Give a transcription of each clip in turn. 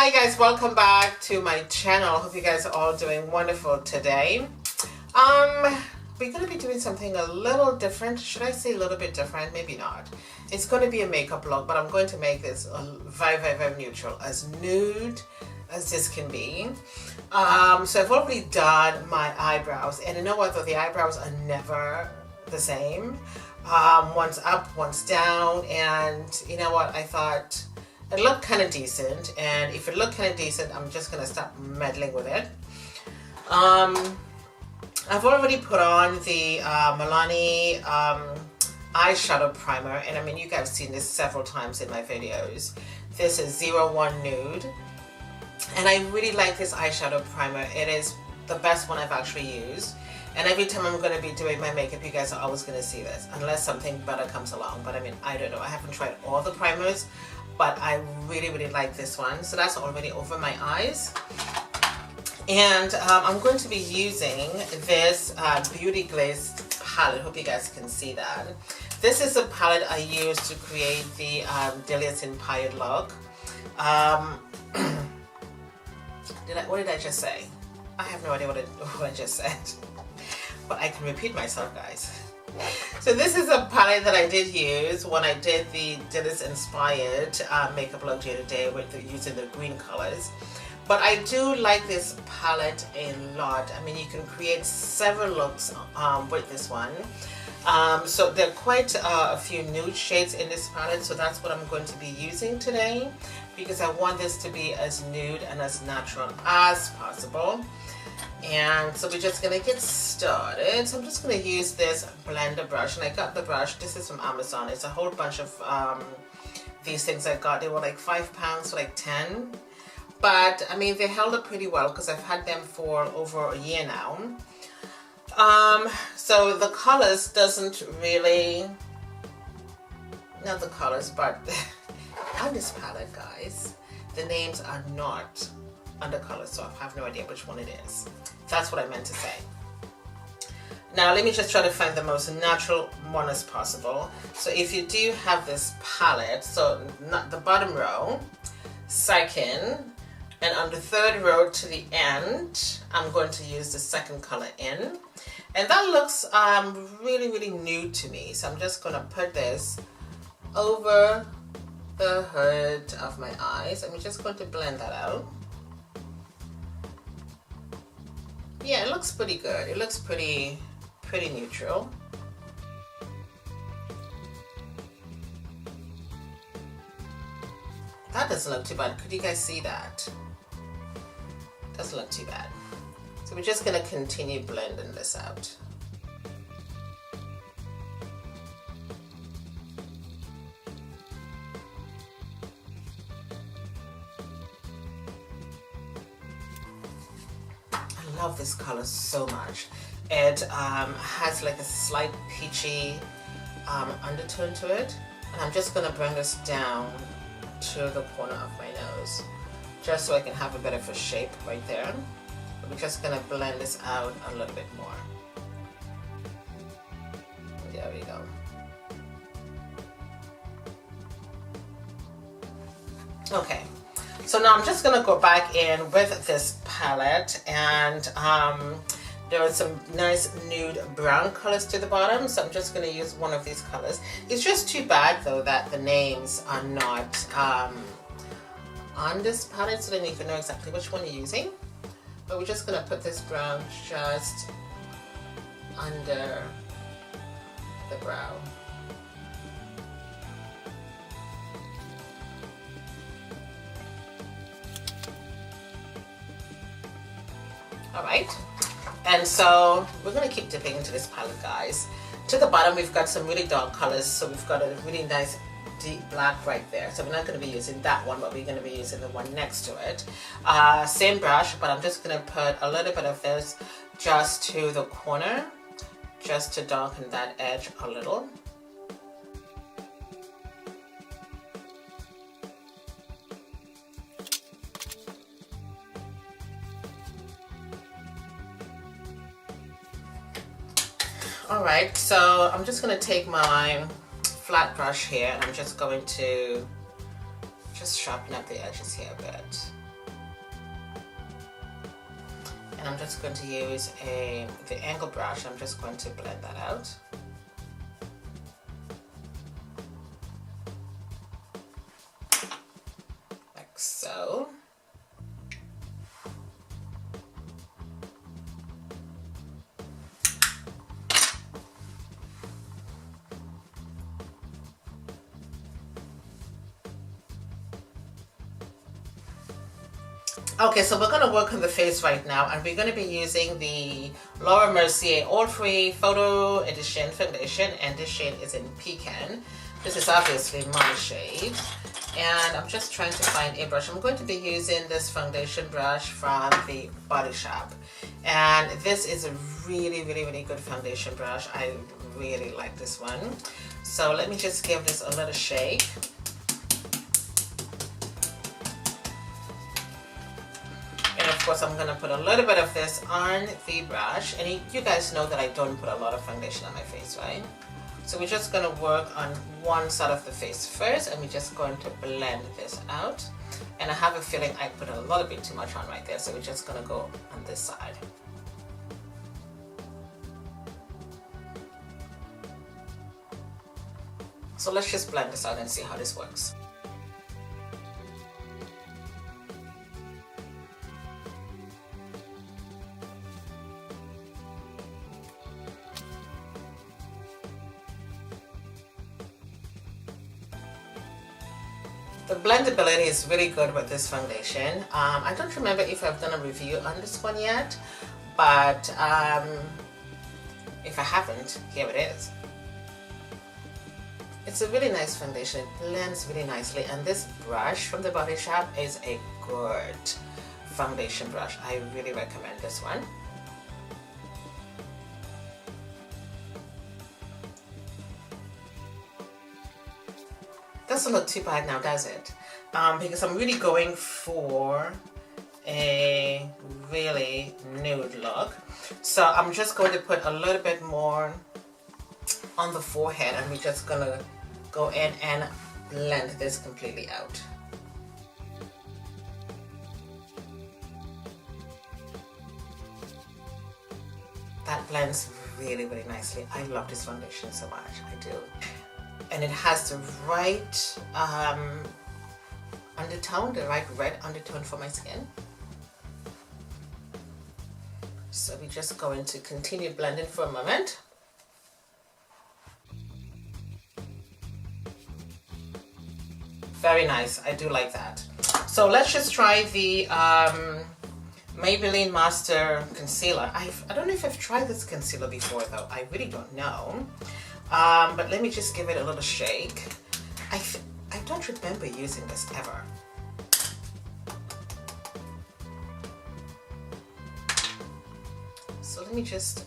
Hi guys, welcome back to my channel. Hope you guys are all doing wonderful today. We're going to be doing something a little different. Should I say a little bit different? Maybe not. It's going to be a makeup vlog, but I'm going to make this very neutral, as nude as this can be. So I've already done my eyebrows, and you know what, though, the eyebrows are never the same. One's up, one's down, and you know what, I thought it looked kind of decent, and if it looked kind of decent, I'm just going to stop meddling with it. I've already put on the MILANI eyeshadow primer, and I mean, you guys have seen this several times in my videos. This is 01 Nude, and I really like this eyeshadow primer. It is the best one I've actually used, and every time I'm going to be doing my makeup, you guys are always going to see this, unless something better comes along. But I mean, I don't know, I haven't tried all the primers, but I really like this one. So that's already over my eyes. And I'm going to be using this Beauty Glazed palette. Hope you guys can see that. This is a palette I used to create the Delia's Inspired look. What did I just say? I have no idea what I just said. But I can repeat myself, guys. So this is a palette that I did use when I did the Delia's Inspired makeup look the other day with using the green colors. But I do like this palette a lot. I mean, you can create several looks with this one. So there are quite a few nude shades in this palette, so that's what I'm going to be using today, because I want this to be as nude and as natural as possible. And so we're just going to get started. So I'm just going to use this blender brush, and I got the brush, this is from Amazon. It's a whole bunch of these things I got. They were like £5 for like 10. But I mean, they held up pretty well because I've had them for over a year now. So the colors doesn't really, not the colors, but on this palette, guys, the names are not under colors, so I have no idea which one it is. That's what I meant to say. Now let me just try to find the most natural one as possible. So if you do have this palette, so not the bottom row, second, and on the third row to the end, I'm going to use the second color in. And that looks really nude to me. So I'm just going to put this over the hood of my eyes. I'm just going to blend that out. Yeah, it looks pretty good. It looks pretty neutral. That doesn't look too bad. Could you guys see that? Doesn't look too bad. So we're just going to continue blending this out. I love this color so much. It has like a slight peachy undertone to it. And I'm just going to bring this down to the corner of my nose, just so I can have a bit of a shape right there. We're just going to blend this out a little bit more. There we go. Okay, so now I'm just going to go back in with this palette, and there are some nice nude brown colors to the bottom, so I'm just going to use one of these colors. It's just too bad though that the names are not on this palette, so then you can know exactly which one you're using. But we're just going to put this brown just under the brow. Alright, and so we're going to keep dipping into this palette, guys. To the bottom we've got some really dark colors, so we've got a really nice deep black right there. So we're not going to be using that one, but we're going to be using the one next to it. Same brush, but I'm just going to put a little bit of this just to the corner, just to darken that edge a little. Alright, so I'm just going to take my flat brush here, and I'm just going to just sharpen up the edges here a bit. and I'm just going to use the angle brush. I'm just going to blend that out. Like so. Okay, so we're going to work on the face right now, and we're going to be using the Laura Mercier All Free Photo Edition Foundation, and this shade is in Pecan. This is obviously my shade, and I'm just trying to find a brush. I'm going to be using this foundation brush from the Body Shop, and this is a really good foundation brush. I really like this one. So let me just give this a little shake. Of course, I'm going to put a little bit of this on the brush, and you guys know that I don't put a lot of foundation on my face, right? So we're just going to work on one side of the face first, and we're just going to blend this out. And I have a feeling I put a little bit too much on right there, so we're just going to go on this side. So let's just blend this out and see how this works. The blendability is really good with this foundation. I don't remember if I've done a review on this one yet, but if I haven't, here it is. It's a really nice foundation. It blends really nicely, and this brush from the Body Shop is a good foundation brush. I really recommend this one. Doesn't look too bad now, does it? Because I'm really going for a really nude look. So I'm just going to put a little bit more on the forehead, and we're just gonna go in and blend this completely out. That blends really nicely. I love this foundation so much, I do. And it has the right undertone, the right red undertone for my skin. So we're just going to continue blending for a moment. Very nice, I do like that. So let's just try the Maybelline Master Concealer. I don't know if I've tried this concealer before though, I really don't know. But let me just give it a little shake. I don't remember using this ever. So let me just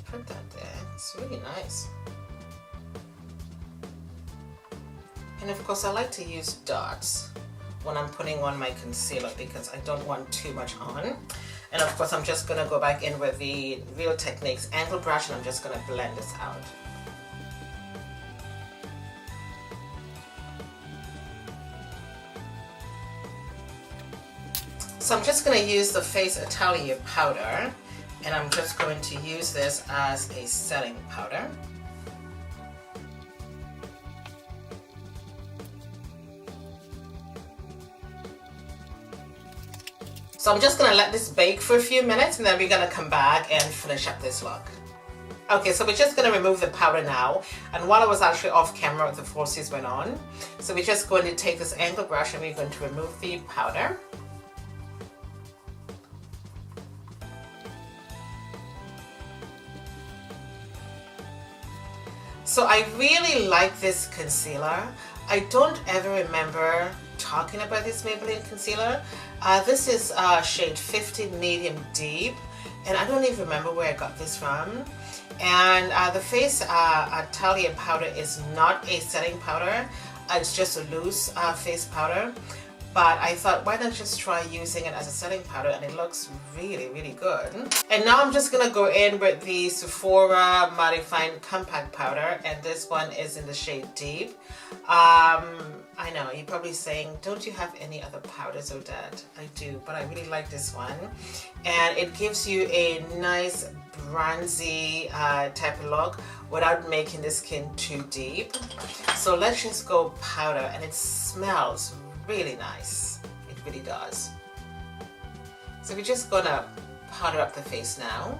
put that there. It's really nice. And of course I like to use dots when I'm putting on my concealer because I don't want too much on. And of course I'm just going to go back in with the Real Techniques angle brush, and I'm just going to blend this out. So I'm just going to use the Face Atelier powder, and I'm just going to use this as a setting powder. So I'm just going to let this bake for a few minutes, and then we're going to come back and finish up this look. Okay, so we're just going to remove the powder now, and while I was actually off camera, the forces went on. So we're just going to take this angle brush and we're going to remove the powder. So I really like this concealer. I don't ever remember talking about this Maybelline concealer. This is shade 50 Medium Deep, and I don't even remember where I got this from. And the Face Atelier powder is not a setting powder. It's just a loose face powder. but I thought why not just try using it as a setting powder, and it looks really good. And now I'm just gonna go in with the Sephora Mattifying Compact Powder, and this one is in the shade Deep. I know you're probably saying, don't you have any other powders, Odette? I do, but I really like this one, and it gives you a nice bronzy type of look without making the skin too deep. So let's just go powder, and it smells really nice. It really does. So we're just gonna powder up the face now.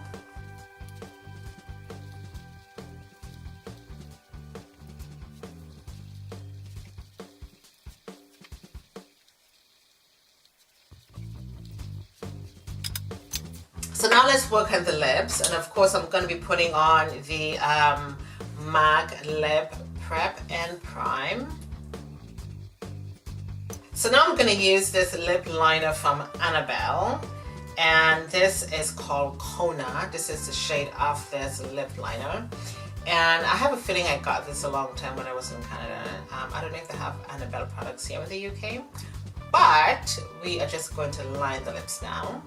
So now let's work on the lips, and of course I'm going to be putting on the MAC Lip Prep and Prime. So now I'm going to use this lip liner from Annabelle, and this is called KONA. This is the shade of this lip liner, and I have a feeling I got this a long time when I was in Canada. I don't know if they have Annabelle products here in the UK, but we are just going to line the lips now.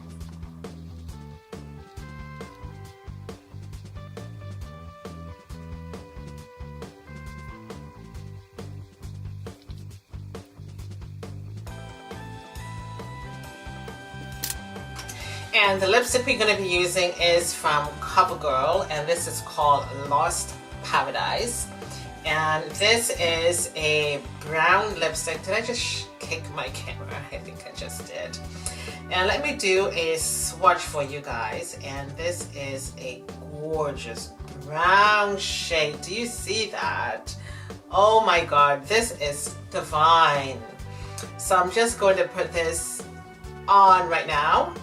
And the lipstick we're going to be using is from CoverGirl, and this is called Lost Paradise. And this is a brown lipstick. Did I just kick my camera? I think I just did. And let me do a swatch for you guys. And this is a gorgeous brown shade. Do you see that? Oh my god, this is divine. So I'm just going to put this on right now.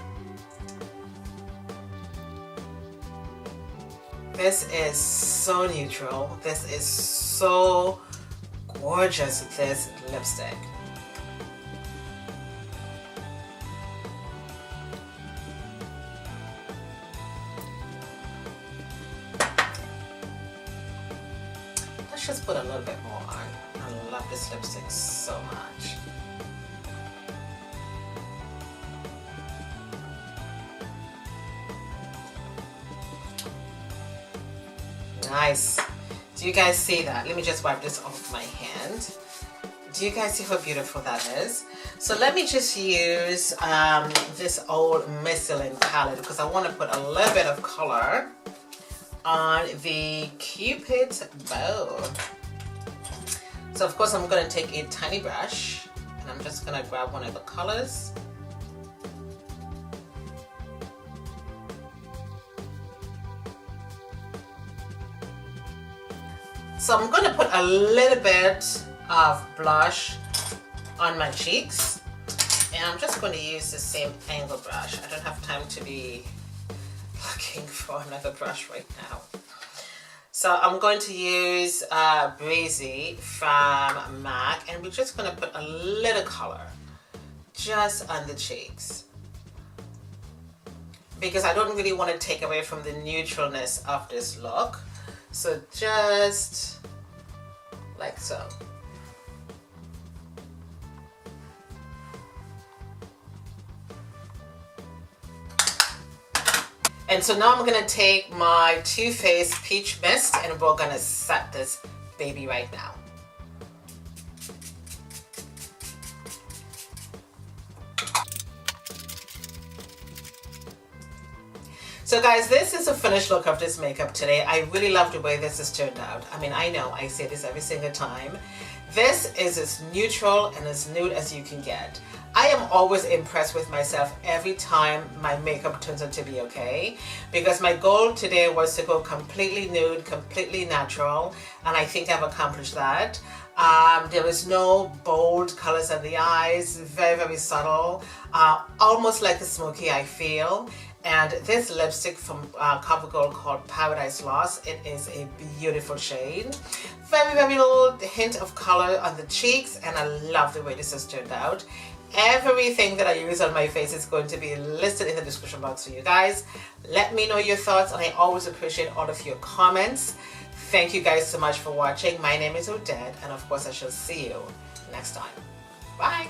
This is so neutral. This is so gorgeous, this lipstick. Let's just put a little bit more on. I love this lipstick so much. Nice. Do you guys see that? Let me just wipe this off my hand. Do you guys see how beautiful that is? So let me just use this old MILANI palette because I want to put a little bit of color on the Cupid's bow. So of course I'm going to take a tiny brush and I'm just going to grab one of the colors. So I'm going to put a little bit of blush on my cheeks, and I'm just going to use the same angle brush. I don't have time to be looking for another brush right now. So I'm going to use BREEZY from MAC, and we're just going to put a little color just on the cheeks, because I don't really want to take away from the neutralness of this look. So just like so. And so now I'm going to take my Too Faced Peach Mist and we're going to set this baby right now. So guys, this is a finished look of this makeup today. I really love the way this has turned out. I mean, I know I say this every single time. This is as neutral and as nude as you can get. I am always impressed with myself every time my makeup turns out to be okay, because my goal today was to go completely nude, completely natural, and I think I've accomplished that. There is no bold colors in the eyes, very, very subtle, almost like a Smokey, I feel. And this lipstick from CoverGirl called Paradise Lost, it is a beautiful shade. Very, very little hint of color on the cheeks, and I love the way this has turned out. Everything that I use on my face is going to be listed in the description box for you guys. Let me know your thoughts, and I always appreciate all of your comments. Thank you guys so much for watching. My name is Odette, and of course I shall see you next time. Bye!